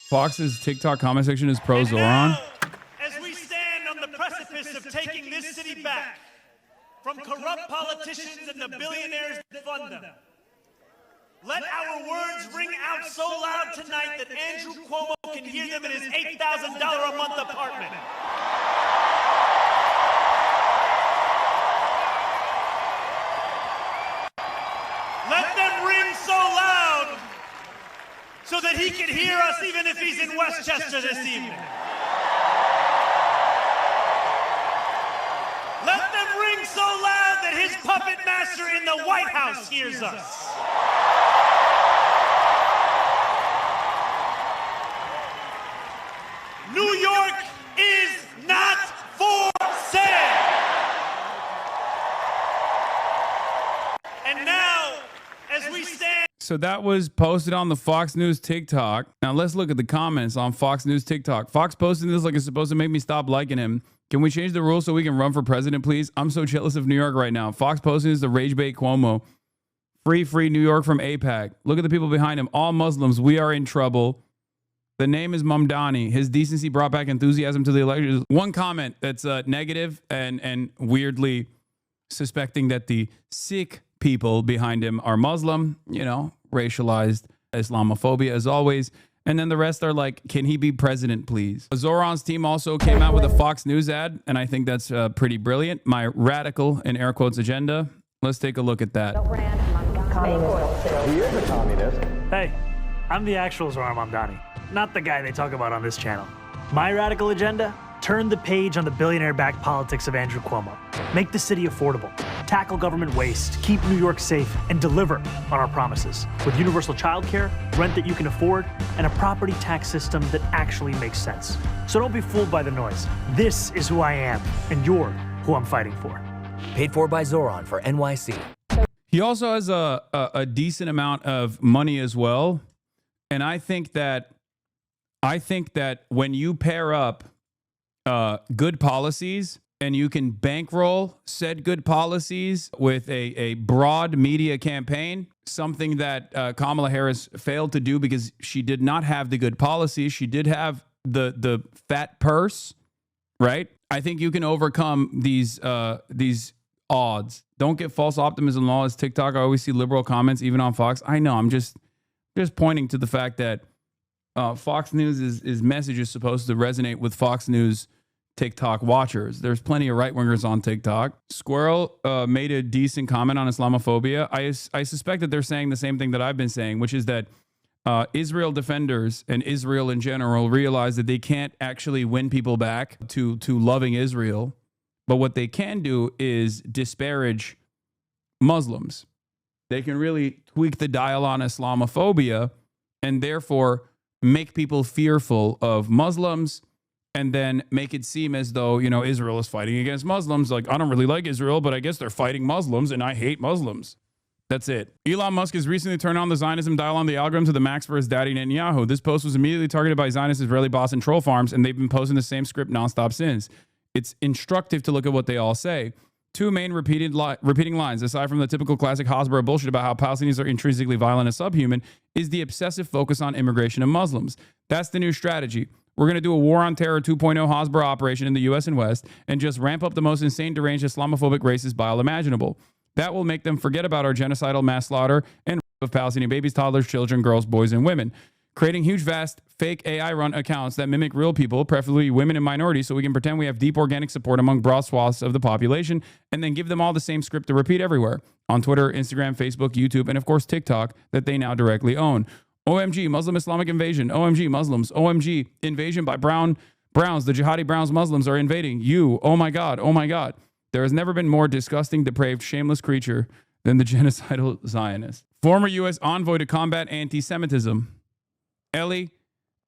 Fox's TikTok comment section is pro Zohran. Now, as we stand on the precipice of taking this city back from corrupt politicians and the billionaires that fund them, let our words ring out so loud tonight that Andrew Cuomo can hear them in his $8,000 a month apartment. Let them ring so loud so that he can hear us even if he's in Westchester this evening. Let them ring so loud that his puppet master in the White House hears us. New York is not for sale. And now, as we stand... So that was posted on the Fox News TikTok. Now let's look at the comments on Fox News TikTok. Fox posted this like it's supposed to make me stop liking him. Can we change the rules so we can run for president, please? I'm so jealous of New York right now. Fox posting is the rage bait Cuomo. Free New York from AIPAC. Look at the people behind him. All Muslims. We are in trouble. The name is Mamdani. His decency brought back enthusiasm to the elections. One comment that's negative and weirdly suspecting that the Sikh people behind him are Muslim, you know, racialized Islamophobia as always. And then the rest are like, can he be president, please? Zohran's team also came out with a Fox News ad, and I think that's pretty brilliant. My radical, in air quotes, agenda. Let's take a look at that. He is a communist. Hey, I'm the actual Zohran Mamdani, not the guy they talk about on this channel. My radical agenda? Turn the page on the billionaire-backed politics of Andrew Cuomo. Make the city affordable, tackle government waste, keep New York safe, and deliver on our promises with universal childcare, rent that you can afford, and a property tax system that actually makes sense. So don't be fooled by the noise. This is who I am, and you're who I'm fighting for. Paid for by Zohran for NYC. He also has a decent amount of money as well. And I think that when you pair up good policies and you can bankroll said good policies with a broad media campaign, something that Kamala Harris failed to do because she did not have the good policies. She did have the fat purse, right? I think you can overcome these odds. Don't get false optimism law as TikTok. I always see liberal comments, even on Fox. I know. I'm just pointing to the fact that Fox News' message is supposed to resonate with Fox News TikTok watchers. There's plenty of right-wingers on TikTok. Squirrel made a decent comment on Islamophobia. I suspect that they're saying the same thing that I've been saying, which is that Israel defenders and Israel in general realize that they can't actually win people back to loving Israel. But what they can do is disparage Muslims. They can really tweak the dial on Islamophobia and therefore make people fearful of Muslims and then make it seem as though, you know, Israel is fighting against Muslims. Like, I don't really like Israel, but I guess they're fighting Muslims and I hate Muslims. That's it. Elon Musk has recently turned on the Zionism dial on the algorithm to the max for his daddy Netanyahu. This post was immediately targeted by Zionist Israeli boss and troll farms, and they've been posting the same script nonstop since. It's instructive to look at what they all say. Two main repeating lines, aside from the typical classic Hasbro bullshit about how Palestinians are intrinsically violent and subhuman, is the obsessive focus on immigration and Muslims. That's the new strategy. We're going to do a War on Terror 2.0 Hasbro operation in the U.S. and West and just ramp up the most insane, deranged, Islamophobic, racist bile imaginable. That will make them forget about our genocidal mass slaughter and of Palestinian babies, toddlers, children, girls, boys, and women. Creating huge, vast, fake AI-run accounts that mimic real people, preferably women and minorities, so we can pretend we have deep organic support among broad swaths of the population, and then give them all the same script to repeat everywhere on Twitter, Instagram, Facebook, YouTube, and of course TikTok that they now directly own. OMG, Muslim Islamic invasion. OMG, Muslims. OMG, invasion by Browns. The jihadi Browns Muslims are invading you. Oh my God. Oh my God. There has never been more disgusting, depraved, shameless creature than the genocidal Zionist. Former U.S. envoy to combat anti-Semitism, Eli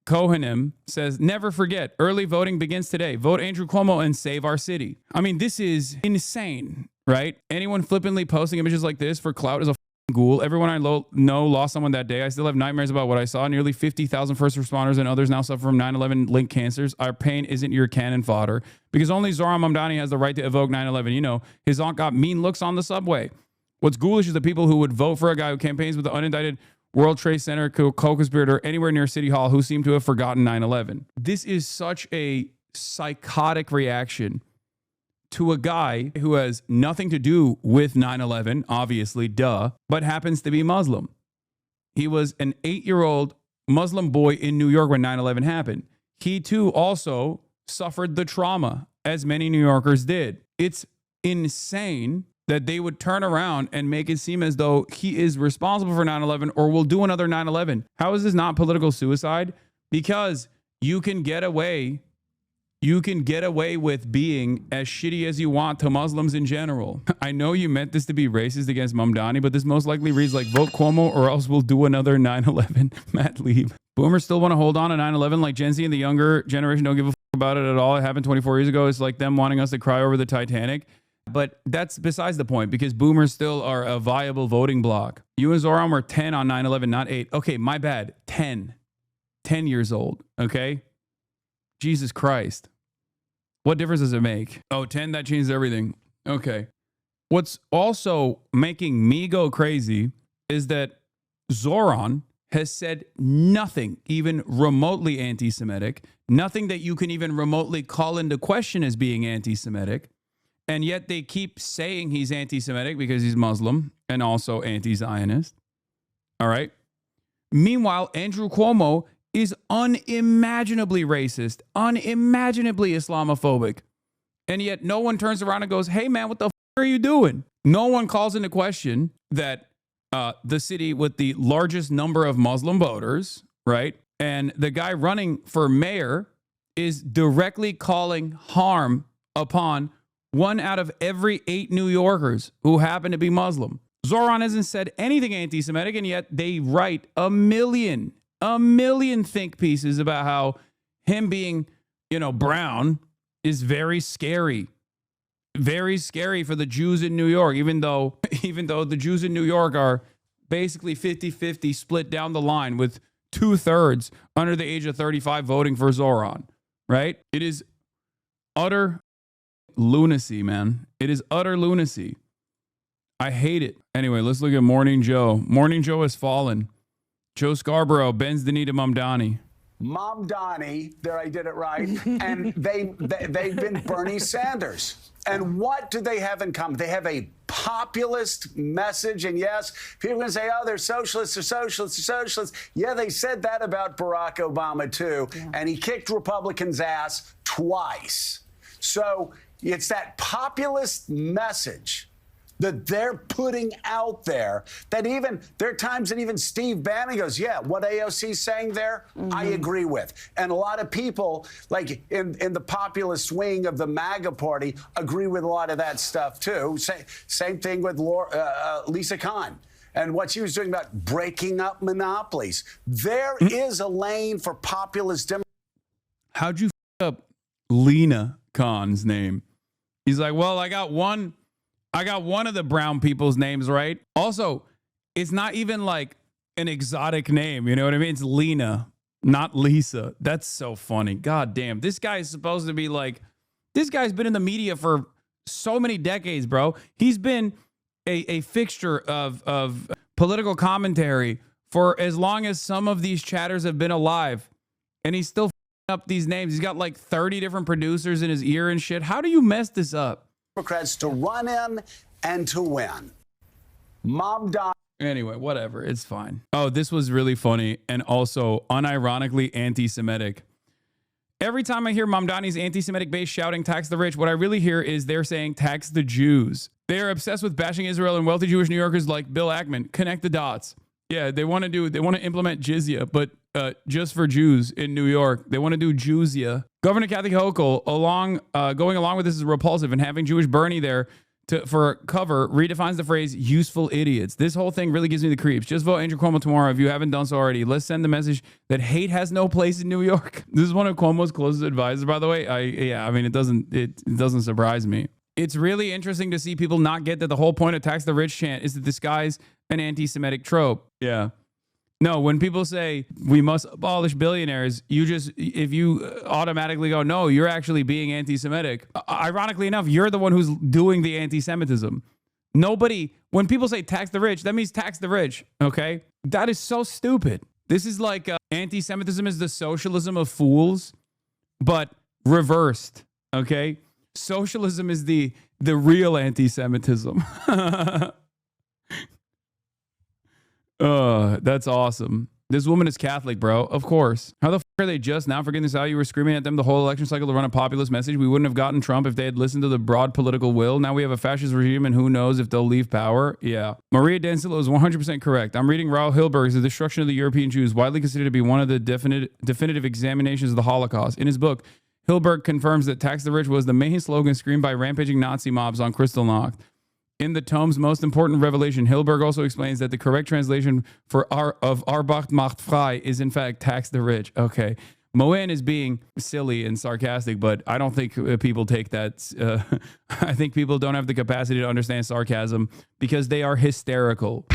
Kohanim, says, never forget, early voting begins today. Vote Andrew Cuomo and save our city. I mean, this is insane, right? Anyone flippantly posting images like this for clout is a ghoul. Everyone I know lost someone that day. I still have nightmares about what I saw. Nearly 50,000 first responders and others now suffer from 9/11 linked cancers. Our pain isn't your cannon fodder because only Zohran Mamdani has the right to evoke 9/11. You know, his aunt got mean looks on the subway. What's ghoulish is the people who would vote for a guy who campaigns with the unindicted World Trade Center co-conspirator anywhere near City Hall who seem to have forgotten 9/11. This is such a psychotic reaction to a guy who has nothing to do with 9/11, obviously, duh, but happens to be Muslim. He was an 8-year-old Muslim boy in New York when 9/11 happened. He too also suffered the trauma, as many New Yorkers did. It's insane that they would turn around and make it seem as though he is responsible for 9/11 or will do another 9/11. How is this not political suicide? Because you can get away with being as shitty as you want to Muslims in general. I know you meant this to be racist against Mamdani, but this most likely reads like vote Cuomo or else we'll do another 9/11. Matt Lieb. Boomers still want to hold on to 9/11 like Gen Z and the younger generation don't give a fuck about it at all. It happened 24 years ago. It's like them wanting us to cry over the Titanic. But that's besides the point because boomers still are a viable voting bloc. You and Zohran were 10 on 9/11, not 8. Okay, my bad. 10. 10 years old, okay? Jesus Christ. What difference does it make? Oh, 10, that changes everything. Okay. What's also making me go crazy is that Zohran has said nothing even remotely anti-Semitic, nothing that you can even remotely call into question as being anti-Semitic. And yet they keep saying he's anti-Semitic because he's Muslim and also anti-Zionist. All right. Meanwhile, Andrew Cuomo is unimaginably racist, unimaginably Islamophobic. And yet no one turns around and goes, hey, man, what the f are you doing? No one calls into question that the city with the largest number of Muslim voters, right? And the guy running for mayor is directly calling harm upon 1 out of every 8 New Yorkers who happen to be Muslim. Zohran hasn't said anything anti-Semitic, and yet they write a million think pieces about how him being, brown is very scary for the Jews in New York, even though the Jews in New York are basically 50-50 split down the line with 2/3 under the age of 35 voting for Zohran, right? It is utter lunacy, man. It is utter lunacy. I hate it. Anyway, let's look at Morning Joe. Morning Joe has fallen. Joe Scarborough bends the knee to Mamdani. Mamdani, there I did it right, and they've been Bernie Sanders. And what do they have in common? They have a populist message, and yes, people are going to say, oh, they're socialists, they're socialists, they're socialists. Yeah, they said that about Barack Obama, too, and he kicked Republicans' ass twice. So it's that populist message that they're putting out there that there are times that even Steve Bannon goes, yeah, what AOC's saying there, I agree with. And a lot of people, like in the populist wing of the MAGA party, agree with a lot of that stuff, too. Same thing with Lisa Khan and what she was doing about breaking up monopolies. There is a lane for populist. How'd you f up Lena Khan's name? He's like, well, I got one of the brown people's names right. Also, it's not even like an exotic name. You know what I mean? It's Lena, not Lisa. That's so funny. God damn. This guy is supposed to be like, this guy's been in the media for so many decades, bro. He's been a fixture of political commentary for as long as some of these chatters have been alive. And he's still up these names. He's got like 30 different producers in his ear and shit. How do you mess this up? Democrats to run in and to win. Mamdani. Anyway, whatever. It's fine. Oh, this was really funny and also unironically anti-Semitic. Every time I hear Mamdani's anti-Semitic base shouting tax the rich, what I really hear is they're saying tax the Jews. They are obsessed with bashing Israel and wealthy Jewish New Yorkers like Bill Ackman. Connect the dots. Yeah, they want to implement jizya, but just for Jews in New York. They want to do jizya. Governor Kathy Hochul, going along with this is repulsive, and having Jewish Bernie there for cover redefines the phrase useful idiots. This whole thing really gives me the creeps. Just vote Andrew Cuomo tomorrow if you haven't done so already. Let's send the message that hate has no place in New York. This is one of Cuomo's closest advisors, by the way. It doesn't surprise me. It's really interesting to see people not get that the whole point of tax the rich chant is to disguise an anti-Semitic trope. Yeah. No, when people say we must abolish billionaires, if you automatically go, no, you're actually being anti-Semitic. Ironically enough, you're the one who's doing the anti-Semitism. Nobody, when people say tax the rich, that means tax the rich. Okay. That is so stupid. This is like anti-Semitism is the socialism of fools, but reversed. Okay. Socialism is the real anti-Semitism. That's awesome. This woman is Catholic, bro. Of course. How the fuck are they just now forgetting this out? You were screaming at them the whole election cycle to run a populist message. We wouldn't have gotten Trump if they had listened to the broad political will. Now we have a fascist regime, and who knows if they'll leave power. Yeah. Maria Dancillo is 100% correct. I'm reading Raoul Hilberg's The Destruction of the European Jews, widely considered to be one of the definitive examinations of the Holocaust. In his book, Hilberg confirms that tax the rich was the main slogan screamed by rampaging Nazi mobs on Kristallnacht. In the tome's most important revelation, Hilberg also explains that the correct translation of Arbeit macht frei is in fact tax the rich. Okay. Moen is being silly and sarcastic, but I don't think people take that. I think people don't have the capacity to understand sarcasm because they are hysterical.